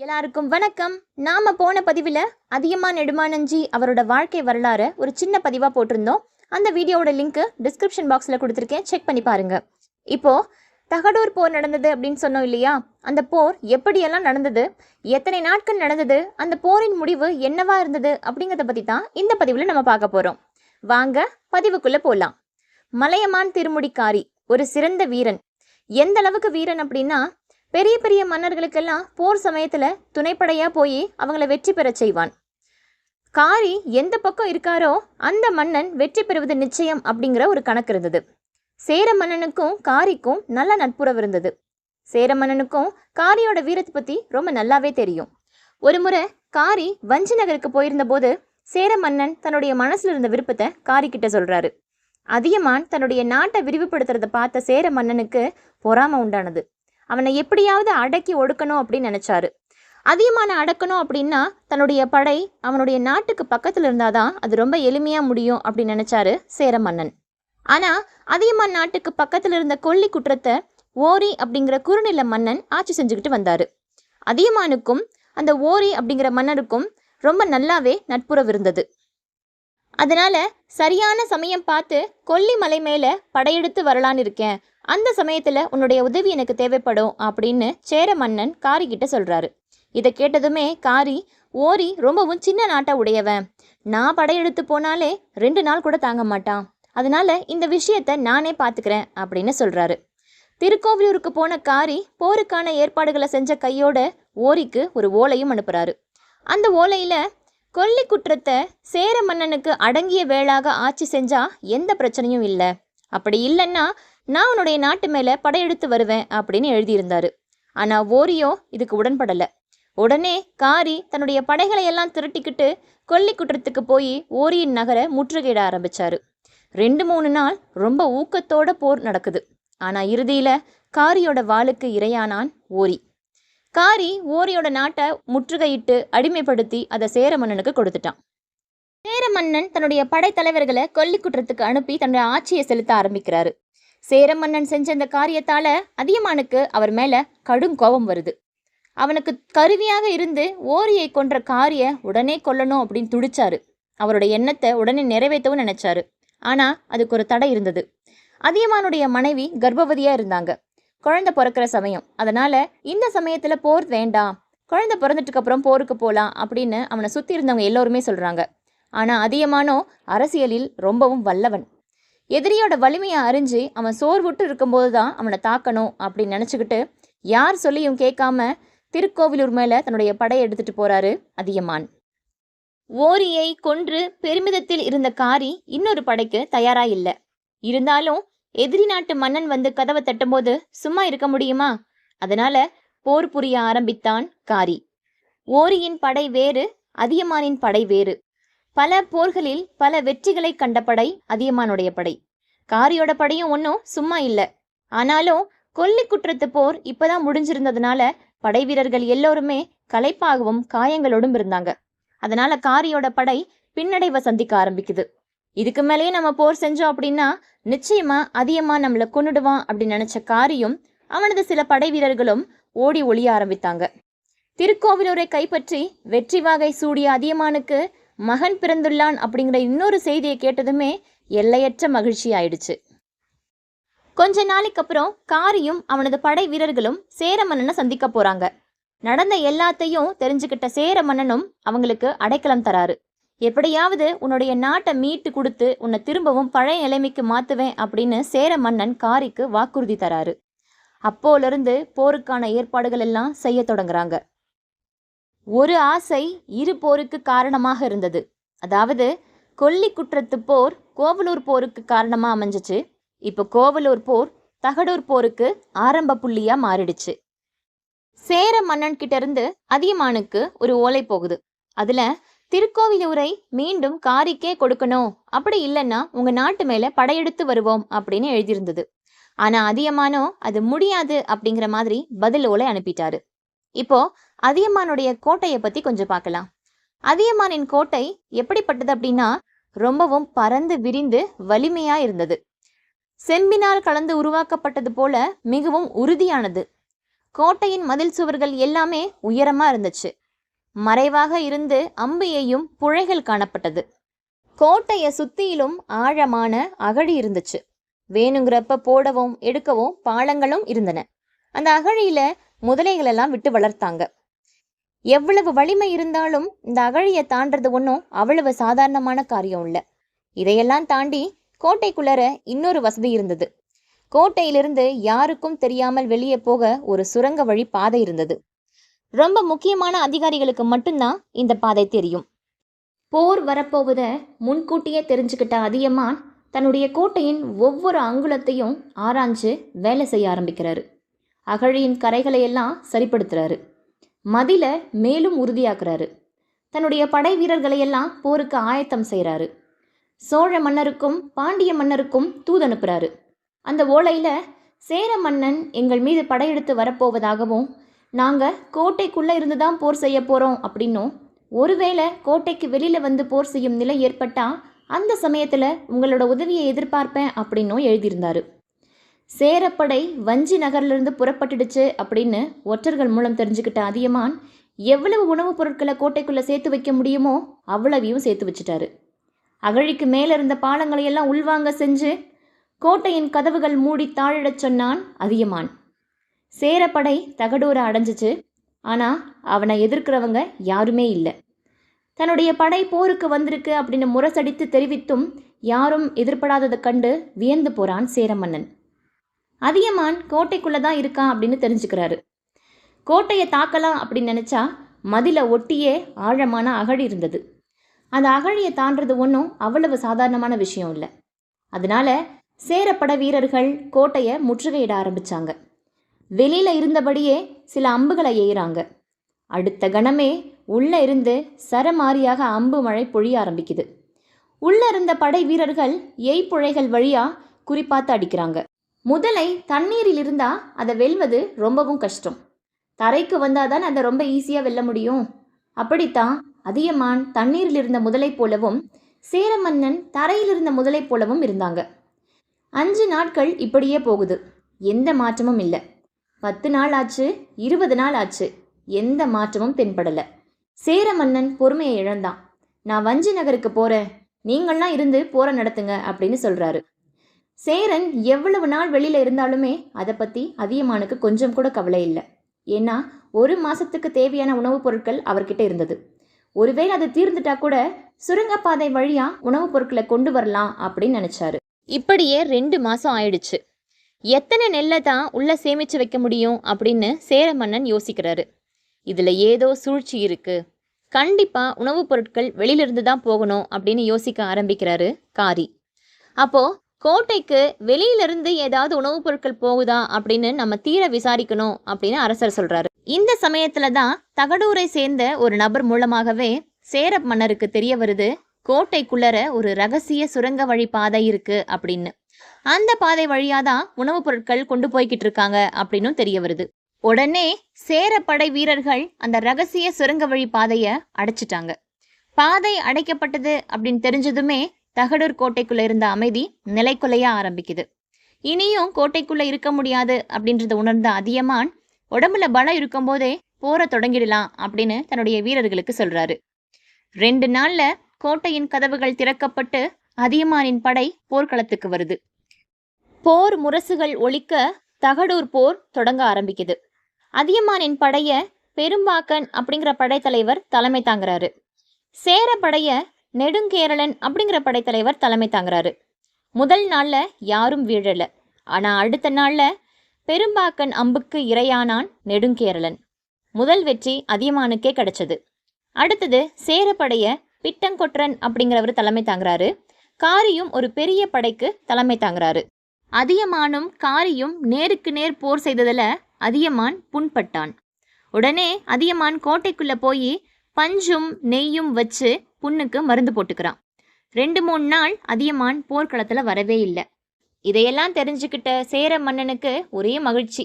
எல்லாருக்கும் வணக்கம். நாம போன பதிவில் அதியமான் நெடுமானஞ்சி அவரோட வாழ்க்கை வரலாறு ஒரு சின்ன பதிவாக போட்டிருந்தோம். அந்த வீடியோவோட லிங்க் டிஸ்கிரிப்ஷன் பாக்ஸில் கொடுத்துருக்கேன், செக் பண்ணி பாருங்க. இப்போ தகடூர் போர் நடந்தது அப்படின்னு சொன்னோம் இல்லையா? அந்த போர் எப்படியெல்லாம் நடந்தது, எத்தனை நாட்கள் நடந்தது, அந்த போரின் முடிவு என்னவா இருந்தது அப்படிங்கிறத பற்றி தான் இந்த பதிவில் நம்ம பார்க்க போகிறோம். வாங்க பதிவுக்குள்ளே போகலாம். மலையமான் திருமுடிக்காரி ஒரு சிறந்த வீரன். எந்த அளவுக்கு வீரன் அப்படின்னா, பெரிய பெரிய மன்னர்களுக்கெல்லாம் போர் சமயத்துல துணைப்படையா போய் அவங்கள வெற்றி பெற செய்வான். காரி எந்த பக்கம் இருக்காரோ அந்த மன்னன் வெற்றி பெறுவது நிச்சயம் அப்படிங்கிற ஒரு கணக்கு இருந்தது. சேர மன்னனுக்கும் காரிக்கும் நல்ல நட்புறவு இருந்தது. சேர மன்னனுக்கும் காரியோட வீரத்தை பத்தி ரொம்ப நல்லாவே தெரியும். ஒரு முறை காரி வஞ்சி நகருக்கு போயிருந்த போது சேர மன்னன் தன்னுடைய மனசுல இருந்த விருப்பத்தை காரி கிட்ட சொல்றாரு. அதியமான் தன்னுடைய நாட்டை விரிவுபடுத்துறத பார்த்த சேர மன்னனுக்கு பொறாமை உண்டானது. அவனை எப்படியாவது அடக்கி ஒடுக்கணும் அப்படின்னு நினைச்சாரு. அதியமானை அடக்கணும் அப்படின்னா தன்னுடைய படை அவனுடைய நாட்டுக்கு பக்கத்துல இருந்தாதான் அது ரொம்ப எளிமையா முடியும் அப்படின்னு நினைச்சாரு சேர மன்னன். ஆனா அதியமான் நாட்டுக்கு பக்கத்துல இருந்த கொல்லி குற்றத்தை ஓரி அப்படிங்கிற குறுநில மன்னன் ஆட்சி செஞ்சுக்கிட்டு வந்தாரு. அதியமானுக்கும் அந்த ஓரி அப்படிங்கிற மன்னருக்கும் ரொம்ப நல்லாவே நட்புறவு இருந்தது. அதனால சரியான சமயம் பார்த்து கொல்லி மலை மேல படையெடுத்து வரலான்னு இருக்கேன், அந்த சமயத்துல உன்னுடைய உதவி எனக்கு தேவைப்படும் அப்படின்னு சேர மன்னன் காரி கிட்ட சொல்றாரு. இதை கேட்டதுமே காரி, ஓரி ரொம்பவும் சின்ன நாட்டை உடையவன், நான் படையெடுத்து போனாலே 2 நாள் கூட தாங்க மாட்டான், அதனால இந்த விஷயத்த நானே பார்த்துக்கிறேன் அப்படின்னு சொல்றாரு. திருக்கோவிலூருக்கு போன காரி போருக்கான ஏற்பாடுகளை செஞ்ச கையோட ஓரிக்கு ஒரு ஓலையும் அனுப்புறாரு. அந்த ஓலையில கொல்லி குற்றத்தை சேர மன்னனுக்கு அடங்கிய வேளாக ஆட்சி செஞ்சா எந்த பிரச்சனையும் இல்லை, அப்படி இல்லைன்னா நான் உன்னுடைய நாட்டு மேல படையெடுத்து வருவேன் அப்படின்னு எழுதியிருந்தாரு. ஆனா ஓரியோ இதுக்கு உடன்படல. உடனே காரி தன்னுடைய படைகளை எல்லாம் திரட்டிக்கிட்டு கொல்லி குற்றத்துக்கு போய் ஓரியின் நகரை முற்றுகையிட ஆரம்பிச்சாரு. 2-3 நாள் ரொம்ப ஊக்கத்தோட போர் நடக்குது. ஆனா இறுதியில காரியோட வாளுக்கு இரையானான் ஓரி. காரி ஓரியோட நாட்டை முற்றுகையிட்டு அடிமைப்படுத்தி அதை சேர மன்னனுக்கு கொடுத்துட்டான். சேர மன்னன் தன்னுடைய படைத்தலைவர்களை கொல்லி குற்றத்துக்கு அனுப்பி தன்னுடைய ஆட்சியை செலுத்த ஆரம்பிக்கிறாரு. சேர மன்னன் செஞ்ச இந்த காரியத்தால அதியமானுக்கு அவர் மேல கடும் கோபம் வருது. அவனுக்கு கருவியாக இருந்து ஓரியை கொன்ற காரிய உடனே கொல்லணும் அப்படின்னு துடிச்சாரு. அவருடைய எண்ணத்தை உடனே நிறைவேற்றவும் நினைச்சாரு. ஆனா அதுக்கு ஒரு தடை இருந்தது. அதியமானுடைய மனைவி கர்ப்பவதியா இருந்தாங்க. குழந்தை பிறக்கிற சமயம். அதனால இந்த சமயத்துல போர் வேண்டாம், குழந்தை பிறந்ததுக்கு அப்புறம் போருக்கு போகலாம் அப்படின்னு அவனை சுத்தி இருந்தவங்க எல்லோருமே சொல்றாங்க. ஆனா அதியமானோ அரசியலில் ரொம்பவும் வல்லவன். எதிரியோட வலிமையை அறிஞ்சு அவன் சோர்வுட்டு இருக்கும்போது தான் அவனை தாக்கணும் அப்படின்னு நினச்சிக்கிட்டு யார் சொல்லியும் கேட்காம திருக்கோவிலூர் மேலே தன்னுடைய படையை எடுத்துட்டு போறாரு அதியமான். ஓரியை கொன்று பெருமிதத்தில் இருந்த காரி இன்னொரு படைக்கு தயாரா இல்லை. இருந்தாலும் எதிரி நாட்டு மன்னன் வந்து கதவை தட்டும்போது சும்மா இருக்க முடியுமா? அதனால போர் புரிய ஆரம்பித்தான் காரி. ஓரியின் படை வேறு, அதியமானின் படை வேறு. பல போர்களில் பல வெற்றிகளை கண்ட படை அதியமானுடைய படை. காரியோட படையும் ஒன்றும் சும்மா இல்லை. ஆனாலும் கொல்லி குற்றத்து போர் இப்பதான் முடிஞ்சிருந்ததுனால படை வீரர்கள் எல்லோருமே களைப்பாகவும் காயங்களோடும் இருந்தாங்க. அதனால காரியோட படை பின்னடைவை சந்திக்க ஆரம்பிக்குது. இதுக்கு மேலேயே நம்ம போர் செஞ்சோம் அப்படின்னா நிச்சயமா அதியமான் நம்மளை கொன்னுடுவான் அப்படின்னு நினைச்ச காரியும் அவனது சில படை வீரர்களும் ஓடி ஒளிய ஆரம்பித்தாங்க. திருக்கோவிலூரை கைப்பற்றி வெற்றி வாகை சூடிய அதியமானுக்கு மகன் பிறந்துள்ளான் அப்படிங்கிற இன்னொரு செய்தியை கேட்டதுமே எல்லையற்ற மகிழ்ச்சி ஆயிடுச்சு. கொஞ்ச நாளைக்கு அப்புறம் காரியும் அவனது படை வீரர்களும் சேர மன்னனை சந்திக்க போறாங்க. நடந்த எல்லாத்தையும் தெரிஞ்சுக்கிட்ட சேர மன்னனும் அவங்களுக்கு அடைக்கலம் தராரு. எப்படியாவது உன்னுடைய நாட்டை மீட்டு கொடுத்து உன்னை திரும்பவும் பழைய நிலைமைக்கு மாத்துவேன் அப்படின்னு சேர மன்னன் காரிக்கு வாக்குறுதி தராரு. அப்போலிருந்து போருக்கான ஏற்பாடுகள் எல்லாம் செய்ய தொடங்குறாங்க. ஒரு ஆசை இரு போருக்கு காரணமாக இருந்தது. அதாவது கொல்லி குற்றத்து போர் கோவலூர் போருக்கு காரணமா அமைஞ்சிச்சு. இப்போ கோவலூர் போர் தகடூர் போருக்கு ஆரம்ப புள்ளியா மாறிடுச்சு. சேர மன்னன் கிட்ட இருந்து அதியமானுக்கு ஒரு ஓலை போகுது. அதுல திருக்கோவிலூரை மீண்டும் காரிக்கே கொடுக்கணும், அப்படி இல்லைன்னா உங்க நாட்டு மேல படையெடுத்து வருவோம் அப்படின்னு எழுதியிருந்தது. ஆனா அதியமானோ அது முடியாது அப்படிங்கிற மாதிரி பதில் ஓலை அனுப்பிட்டாரு. இப்போ அதியமானுடைய கோட்டையை பத்தி கொஞ்சம் பார்க்கலாம். அதியமானின் கோட்டை எப்படிப்பட்டது அப்படின்னா ரொம்பவும் பறந்து விரிந்து வலிமையா இருந்தது. செம்பினால் கலந்து உருவாக்கப்பட்டது போல மிகவும் உறுதியானது. கோட்டையின் மதில் சுவர்கள் எல்லாமே உயரமா இருந்துச்சு. மறைவாக இருந்து அம்பு எய்யும் புழைகள் காணப்பட்டது. கோட்டையை சுத்தியிலும் ஆழமான அகழி இருந்துச்சு. வேணுங்கிறப்ப போடவும் எடுக்கவும் பாலங்களும் இருந்தன. அந்த அகழியில முதலைகள் எல்லாம் விட்டு வளர்த்தாங்க. எவ்வளவு வலிமை இருந்தாலும் இந்த அகழியை தாண்டது ஒன்றும் அவ்வளவு சாதாரணமான காரியம் இல்லை. இதையெல்லாம் தாண்டி கோட்டைக்குள்ளர இன்னொரு வசதி இருந்தது. கோட்டையிலிருந்து யாருக்கும் தெரியாமல் வெளியே போக ஒரு சுரங்க வழி பாதை இருந்தது. ரொம்ப முக்கியமான அதிகாரிகளுக்கு மட்டும்தான் இந்த பாதை தெரியும். போர் வரப்போவத முன்கூட்டியே தெரிஞ்சுக்கிட்ட அதியமான் தன்னுடைய கோட்டையின் ஒவ்வொரு அங்குலத்தையும் ஆராய்ஞ்சு வேலை செய்ய ஆரம்பிக்கிறாரு. அகழியின் கரைகளை எல்லாம் சரிப்படுத்துறாரு. மதில மேலும் உறுதியாக்குறாரு. தன்னுடைய படை வீரர்களை எல்லாம் போருக்கு ஆயத்தம் செய்கிறாரு. சோழ மன்னருக்கும் பாண்டிய மன்னருக்கும் தூதனுப்புறாரு. அந்த ஓலையில சேர மன்னன் எங்கள் மீது படையெடுத்து வரப்போவதாகவும் நாங்கள் கோட்டைக்குள்ளே இருந்து தான் போர் செய்ய போகிறோம் அப்படின்னும், ஒருவேளை கோட்டைக்கு வெளியில் வந்து போர் செய்யும் நிலை ஏற்பட்டால் அந்த சமயத்தில் உங்களோட உதவியை எதிர்பார்ப்பேன் அப்படின்னும் எழுதியிருந்தாரு. சேரப்படை வஞ்சி நகர்லேருந்து புறப்பட்டுடுச்சு அப்படின்னு ஒற்றர்கள் மூலம் தெரிஞ்சுக்கிட்ட அதியமான் எவ்வளவு உணவுப் பொருட்களை கோட்டைக்குள்ளே சேர்த்து வைக்க முடியுமோ அவ்வளவையும் சேர்த்து வச்சுட்டாரு. அகழிக்கு மேலே இருந்த பாலங்களை எல்லாம் உள்வாங்க செஞ்சு கோட்டையின் கதவுகள் மூடி தாழிடச் சொன்னான் அதியமான். சேரப்படை தகடூரை அடைஞ்சிச்சு. ஆனால் அவனை எதிர்க்கிறவங்க யாருமே இல்லை. தன்னுடைய படை போருக்கு வந்திருக்கு அப்படின்னு முரசடித்து தெரிவித்தும் யாரும் எதிர்படாததை கண்டு வியந்து போகிறான் சேரமன்னன். அதியமான் கோட்டைக்குள்ளே தான் இருக்கான் அப்படின்னு தெரிஞ்சுக்கிறாரு. கோட்டையை தாக்கலாம் அப்படின்னு நினச்சா மதிலை ஒட்டியே ஆழமான அகழி இருந்தது. அந்த அகழியை தாண்டது ஒன்றும் அவ்வளவு சாதாரணமான விஷயம் இல்லை. அதனால சேரப்பட வீரர்கள் கோட்டையை முற்றுகையிட ஆரம்பித்தாங்க. வெளியில் இருந்தபடியே சில அம்புகளை எய்கிறாங்க. அடுத்த கணமே உள்ளே இருந்து சரமாரியாக அம்பு மழை பொழிய ஆரம்பிக்குது. உள்ளே இருந்த படை வீரர்கள் எய்ப்புழைகள் வழியாக குறிப்பாத்து அடிக்கிறாங்க. முதலை தண்ணீரில் இருந்தால் அதை வெல்வது ரொம்பவும் கஷ்டம். தரைக்கு வந்தால் தான் அதை ரொம்ப ஈஸியாக வெல்ல முடியும். அப்படித்தான் அதியமான் தண்ணீரில் இருந்த முதலை போலவும் சேரமன்னன் தரையில் இருந்த முதலை போலவும் இருந்தாங்க. 5 நாட்கள் இப்படியே போகுது. எந்த மாற்றமும் இல்லை. 10 நாள் ஆச்சு, 20 நாள் ஆச்சு. எந்த மாற்றமும் தென்படலை. சேரமன்னன் பொறுமையை இழந்தான். நான் வஞ்சி நகருக்கு போகிறேன், நீங்கள்லாம் இருந்து போரை நடத்துங்க அப்படின்னு சொல்கிறாரு. சேரன் எவ்வளவு நாள் வெளியில் இருந்தாலுமே அதை பற்றி அதியமானுக்கு கொஞ்சம் கூட கவலை இல்லை. ஏன்னா 1 மாதத்துக்கு தேவையான உணவுப் பொருட்கள் அவர்கிட்ட இருந்தது. ஒருவேளை அது தீர்ந்துட்டா கூட சுரங்கப்பாதை வழியாக உணவுப் பொருட்களை கொண்டு வரலாம் அப்படின்னு நினச்சாரு. இப்படியே 2 மாதம் ஆயிடுச்சு. எத்தனை நெல்லை தான் உள்ளே சேமித்து வைக்க முடியும் அப்படின்னு சேர மன்னன் யோசிக்கிறாரு. இதில் ஏதோ சூழ்ச்சி இருக்குது, கண்டிப்பாக உணவுப் பொருட்கள் வெளியிலிருந்து தான் போகணும் அப்படின்னு யோசிக்க ஆரம்பிக்கிறாரு காரி. அப்போது கோட்டைக்கு வெளியிலிருந்து ஏதாவது உணவுப் பொருட்கள் போகுதா அப்படின்னு நம்ம தீர விசாரிக்கணும் அப்படின்னு அரசர் சொல்கிறாரு. இந்த சமயத்தில் தான் தகடூரை சேர்ந்த ஒரு நபர் மூலமாகவே சேர மன்னருக்கு தெரிய வருது, கோட்டைக்குள்ளர ஒரு ரகசிய சுரங்க வழி பாதை இருக்கு அப்படின்னு. அந்த பாதை வழியாக தான் உணவுப் பொருட்கள் கொண்டு போய்கிட்டு இருக்காங்க அப்படின்னும் தெரிய வருது. உடனே சேரப்படை வீரர்கள் அந்த ரகசிய சுரங்க வழி பாதையை அடைச்சிட்டாங்க. பாதை அடைக்கப்பட்டது அப்படின்னு தெரிஞ்சதுமே தகடூர் கோட்டைக்குள்ள இருந்த அமைதி நிலைக்குலைய ஆரம்பிக்குது. இனியும் கோட்டைக்குள்ள இருக்க முடியாது அப்படின்றத உணர்ந்த அதியமான் உடம்புல பலம் இருக்கும்போதே போரை தொடங்கிடலாம் அப்படின்னு தன்னுடைய வீரர்களுக்கு சொல்றாரு. 2 நாள்ல கோட்டையின் கதவுகள் திறக்கப்பட்டு அதியமானின் படை போர்க்களத்துக்கு வருது. போர் முரசுகள் ஒலிக்க தகடூர் போர் தொடங்க ஆரம்பிக்குது. அதியமானின் படைய பெரும்பாக்கன் அப்படிங்கிற படைத்தலைவர் தலைமை தாங்குறாரு. சேர படைய நெடுங்கேரளன் அப்படிங்கிற படைத்தலைவர் தலைமை தாங்குறாரு. முதல் நாள்ல யாரும் வீழல. ஆனா அடுத்த நாள்ல பெரும்பாக்கன் அம்புக்கு இரையானான் நெடுங்கேரளன். முதல் வெற்றி அதியமானுக்கே கிடைச்சது. அடுத்தது சேரப்படைய பிட்டங்கொற்றன் அப்படிங்கிறவர் தலைமை தாங்குறாரு. காரியும் ஒரு பெரிய படைக்கு தலைமை தாங்குறாரு. அதியமானும் காரியும் நேருக்கு நேர் போர் செய்ததில் அதியமான் புண்பட்டான். உடனே அதியமான் கோட்டைக்குள்ள போய் பஞ்சும் நெய்யும் வச்சு புண்ணுக்கு மருந்து போட்டுக்கிறான். 2-3 நாள் அதியமான் போர்க்களத்தில் வரவே இல்லை. இதையெல்லாம் தெரிஞ்சுக்கிட்ட சேர மன்னனுக்கு ஒரே மகிழ்ச்சி.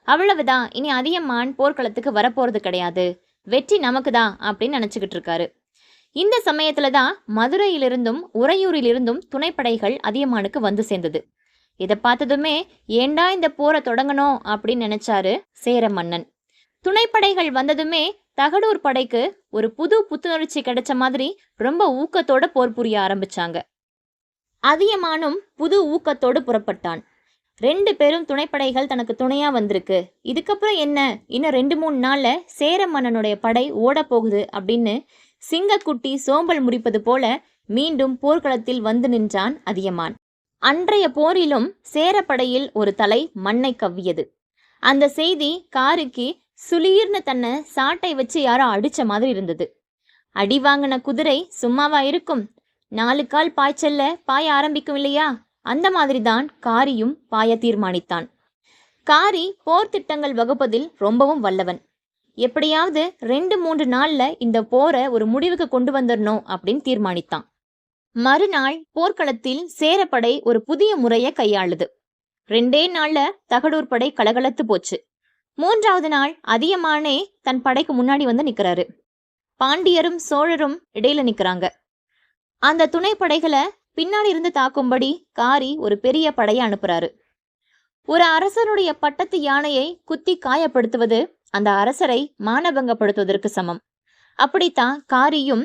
அவ்வளவுதான், இனி அதியமான் போர்க்களத்துக்கு வரப்போறது கிடையாது, வெற்றி நமக்கு தான் அப்படின்னு நினச்சிக்கிட்டு இருக்காரு. இந்த சமயத்துல தான் மதுரையிலிருந்தும் உறையூரிலிருந்தும் துணைப்படைகள் அதியமானுக்கு வந்து சேர்ந்தது. இதை பார்த்ததுமே ஏண்டா இந்த போரை தொடங்கணும் அப்படின்னு நினைச்சாரு சேர மன்னன். துணைப்படைகள் வந்ததுமே தகடூர் படைக்கு ஒரு புது புத்துணர்ச்சி கிடைச்ச மாதிரி ரொம்ப ஊக்கத்தோட போர் புரிய ஆரம்பிச்சாங்க. அதியமானும் புது ஊக்கத்தோடு புறப்பட்டான். 2 பேரும் துணைப்படைகள் தனக்கு துணையா வந்திருக்கு, இதுக்கப்புறம் என்ன, இன்னும் 2-3 நாள்ல சேர மன்னனுடைய படை ஓட போகுது அப்படின்னு சிங்கக்குட்டி சோம்பல் முறிப்பது போல மீண்டும் போர்க்களத்தில் வந்து நின்றான் அதியமான். அன்றைய போரிலும் சேரப்படையில் ஒரு தலை மண்ணை கவ்வியது. அந்த செய்தி காரிக்கு சுளீர்னு தன்னை சாட்டை வச்சு யாரோ அடிச்ச மாதிரி இருந்தது. அடி வாங்கின குதிரை சும்மாவா இருக்கும்? 4 கால் பாய்ச்சல்ல பாய ஆரம்பிக்கும் இல்லையா? அந்த மாதிரிதான் காரியும் பாய தீர்மானித்தான். காரி போர் திட்டங்கள் வகுப்பதில் ரொம்பவும் வல்லவன். எப்படியாவது 2-3 நாள்ல இந்த போரை ஒரு முடிவுக்கு கொண்டு வந்துடணும் அப்படின்னு தீர்மானித்தான். மறுநாள் போர்க்களத்தில் சேரப்படை ஒரு புதிய முறையை கையாளுது. 2 நாள்ல தகடூர் படை கலகலத்து போச்சு. 3வது நாள் அதியமானே தன் படைக்கு முன்னாடி வந்து நிக்கிறாரு. பாண்டியரும் சோழரும் இடையில நிக்கிறாங்க. அந்த துணை படைகளை பின்னாடி இருந்து தாக்கும்படி காரி ஒரு பெரிய படையை அனுப்புறாரு. ஒரு அரசனுடைய பட்டத்து யானையை குத்தி காயப்படுத்துவது அந்த அரசரை மானபங்கப்படுத்துவதற்கு சமம். அப்படித்தான் காரியும்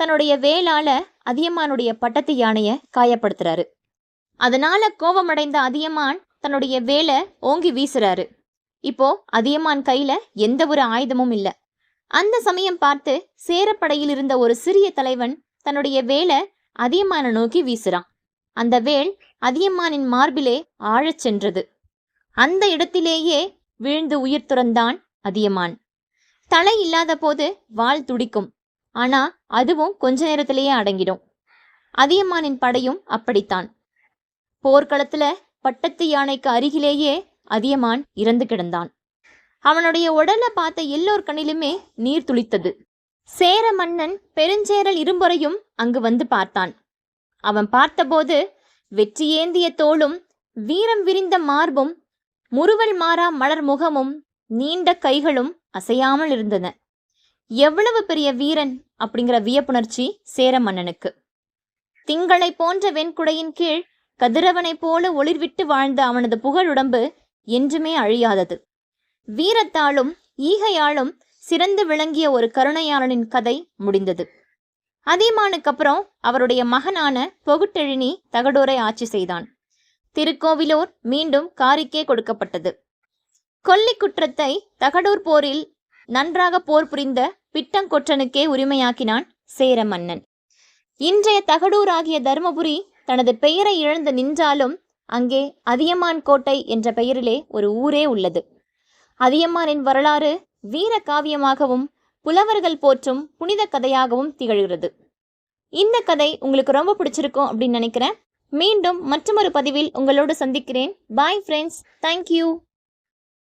தன்னுடைய வேளால அதியமானுடைய பட்டத்து யானையை காயப்படுத்துறாரு. அதனால கோபமடைந்த அதியமான் தன்னுடைய வேலை ஓங்கி வீசுறாரு. இப்போ அதியமான் கையில எந்த ஒரு ஆயுதமும் இல்ல. அந்த சமயம் பார்த்து சேரப்படையில் இருந்த ஒரு சிறிய தலைவன் தன்னுடைய வேலை அதியமானை நோக்கி வீசுறான். அந்த வேல் அதியமானின் மார்பிலே ஆழச் சென்றது. அந்த இடத்திலேயே விழுந்து உயிர் துறந்தான் அதியமான். தலை இல்லாத போது வாள் துடிக்கும், ஆனா அதுவும் கொஞ்ச நேரத்திலேயே அடங்கிடும். அதியமானின் படையும் அப்படித்தான். போர்க்களத்துல பட்டத்து யானைக்கு அருகிலேயே அதியமான் இறந்து கிடந்தான். அவனுடைய உடலை பார்த்த எல்லோர் கண்ணிலுமே நீர் துளித்தது. சேர மன்னன் பெருஞ்சேரல் இரும்பொறையும் அங்கு வந்து பார்த்தான். அவன் பார்த்தபோது வெற்றி ஏந்திய தோளும் வீரம் விரிந்த மார்பும் முறுவல் மாறா மலர் முகமும் நீண்ட கைகளும் அசையாமல் இருந்தன. எவ்வளவு பெரிய வீரன் அப்படிங்கிற வியப்புணர்ச்சி சேர மன்னனுக்கு. திங்களை போன்ற வெண்குடையின் கீழ் கதிரவனை போல ஒளிர்விட்டு வாழ்ந்த அவனது புகழுடம்பு என்றுமே அழியாதது. வீரத்தாலும் ஈகையாலும் சிறந்து விளங்கிய ஒரு கருணையாளனின் கதை முடிந்தது. அதியமானுக்கு அப்புறம் அவருடைய மகனான பொகுட்டெழினி தகடூரை ஆட்சி செய்தான். திருக்கோவிலூர் மீண்டும் காரிக்கே கொடுக்கப்பட்டது. கொல்லி குற்றத்தை தகடூர் போரில் நன்றாக போர் புரிந்த பிட்டங்கொற்றனுக்கே உரிமையாக்கினான் சேர மன்னன். இன்றைய தகடூர் ஆகிய தருமபுரி தனது பெயரை இழந்து நின்றாலும் அங்கே அதியமான் கோட்டை என்ற பெயரிலே ஒரு ஊரே உள்ளது. அதியமானின் வரலாறு வீர காவியமாகவும் புலவர்கள் போற்றும் புனித கதையாகவும் திகழ்கிறது. இந்த கதை உங்களுக்கு ரொம்ப பிடிச்சிருக்கும் அப்படின்னு நினைக்கிறேன். மீண்டும் மற்றொரு பதிவில் உங்களோடு சந்திக்கிறேன். Bye friends, thank you.